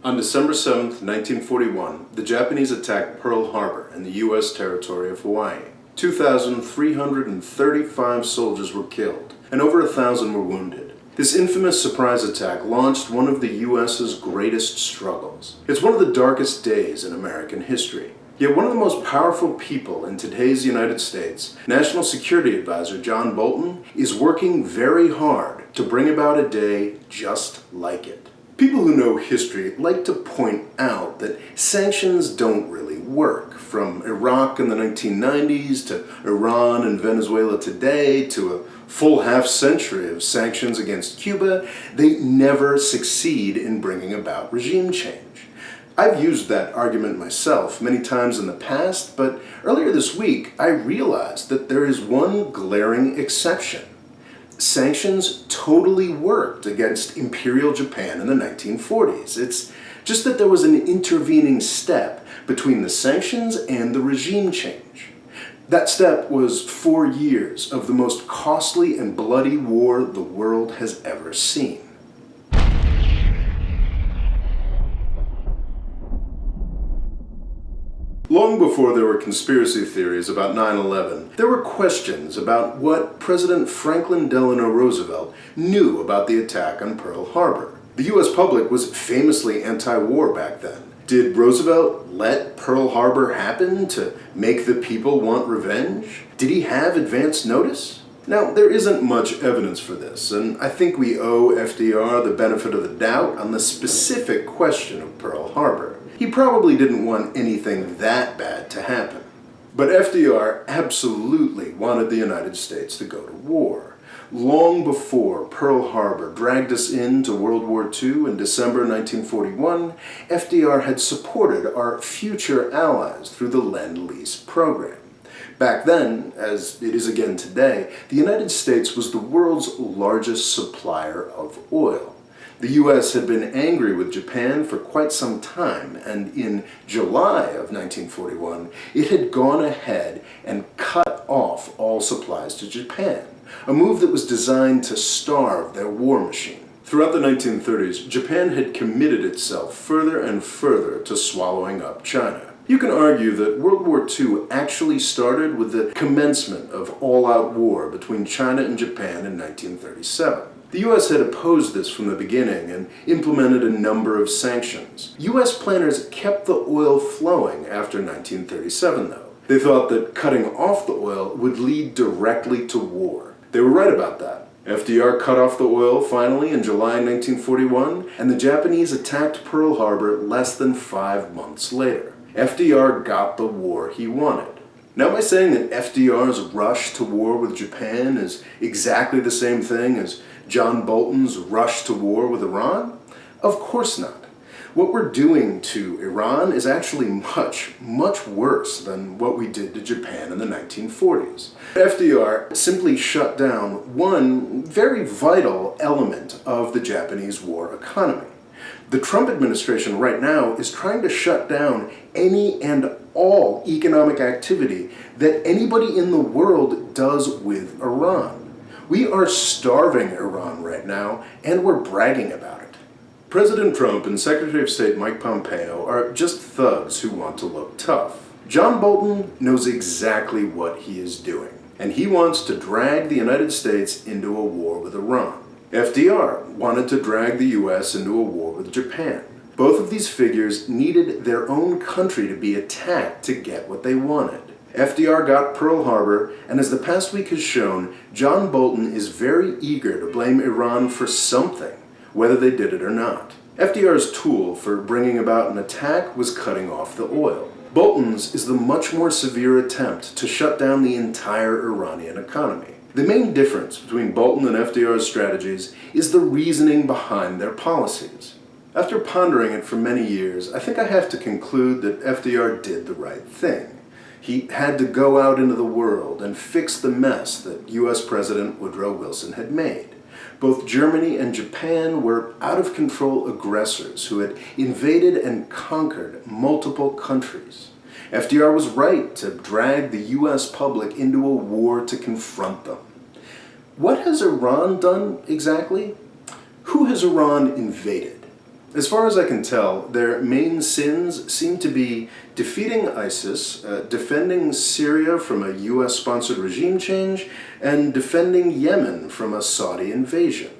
On December 7, 1941, the Japanese attacked Pearl Harbor in the U.S. territory of Hawaii. 2,335 soldiers were killed, and over 1,000 were wounded. This infamous surprise attack launched one of the U.S.'s greatest struggles. It's one of the darkest days in American history. Yet one of the most powerful people in today's United States, National Security Advisor John Bolton, is working very hard to bring about a day just like it. People who know history like to point out that sanctions don't really work. From Iraq in the 1990s to Iran and Venezuela today to a full half-century of sanctions against Cuba, they never succeed in bringing about regime change. I've used that argument myself many times in the past, but earlier this week I realized that there is one glaring exception. Sanctions totally worked against Imperial Japan in the 1940s. It's just that there was an intervening step between the sanctions and the regime change. That step was 4 years of the most costly and bloody war the world has ever seen. Long before there were conspiracy theories about 9/11, there were questions about what President Franklin Delano Roosevelt knew about the attack on Pearl Harbor. The U.S. public was famously anti-war back then. Did Roosevelt let Pearl Harbor happen to make the people want revenge? Did he have advance notice? Now, there isn't much evidence for this, and I think we owe FDR the benefit of the doubt on the specific question of Pearl Harbor. He probably didn't want anything that bad to happen. But FDR absolutely wanted the United States to go to war. Long before Pearl Harbor dragged us into World War II in December 1941, FDR had supported our future allies through the Lend-Lease program. Back then, as it is again today, the United States was the world's largest supplier of oil. The U.S. had been angry with Japan for quite some time, and in July of 1941, it had gone ahead and cut off all supplies to Japan, a move that was designed to starve their war machine. Throughout the 1930s, Japan had committed itself further and further to swallowing up China. You can argue that World War II actually started with the commencement of all-out war between China and Japan in 1937. The U.S. had opposed this from the beginning and implemented a number of sanctions. U.S. planners kept the oil flowing after 1937, though. They thought that cutting off the oil would lead directly to war. They were right about that. FDR cut off the oil finally in July 1941, and the Japanese attacked Pearl Harbor less than 5 months later. FDR got the war he wanted. Now, am I saying that FDR's rush to war with Japan is exactly the same thing as John Bolton's rush to war with Iran? Of course not. What we're doing to Iran is actually much, much worse than what we did to Japan in the 1940s. FDR simply shut down one very vital element of the Japanese war economy. The Trump administration right now is trying to shut down any and all economic activity that anybody in the world does with Iran. We are starving Iran right now, and we're bragging about it. President Trump and Secretary of State Mike Pompeo are just thugs who want to look tough. John Bolton knows exactly what he is doing, and he wants to drag the United States into a war with Iran. FDR wanted to drag the U.S. into a war with Japan. Both of these figures needed their own country to be attacked to get what they wanted. FDR got Pearl Harbor, and as the past week has shown, John Bolton is very eager to blame Iran for something, whether they did it or not. FDR's tool for bringing about an attack was cutting off the oil. Bolton's is the much more severe attempt to shut down the entire Iranian economy. The main difference between Bolton and FDR's strategies is the reasoning behind their policies. After pondering it for many years, I think I have to conclude that FDR did the right thing. He had to go out into the world and fix the mess that U.S. President Woodrow Wilson had made. Both Germany and Japan were out-of-control aggressors who had invaded and conquered multiple countries. FDR was right to drag the U.S. public into a war to confront them. What has Iran done exactly? Who has Iran invaded? As far as I can tell, their main sins seem to be defeating ISIS, defending Syria from a US-sponsored regime change, and defending Yemen from a Saudi invasion.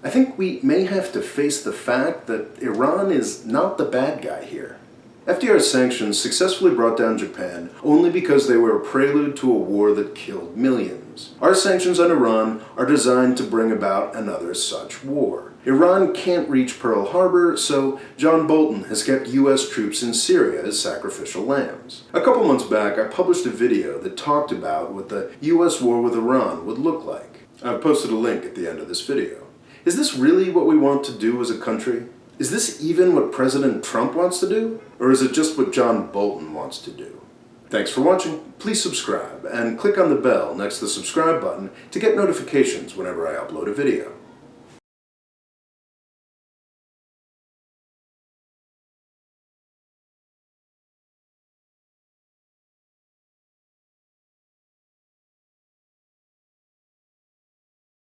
I think we may have to face the fact that Iran is not the bad guy here. FDR's sanctions successfully brought down Japan only because they were a prelude to a war that killed millions. Our sanctions on Iran are designed to bring about another such war. Iran can't reach Pearl Harbor, so John Bolton has kept US troops in Syria as sacrificial lambs. A couple months back, I published a video that talked about what the US war with Iran would look like. I've posted a link at the end of this video. Is this really what we want to do as a country? Is this even what President Trump wants to do? Or is it just what John Bolton wants to do? Thanks for watching. Please subscribe and click on the bell next to the subscribe button to get notifications whenever I upload a video.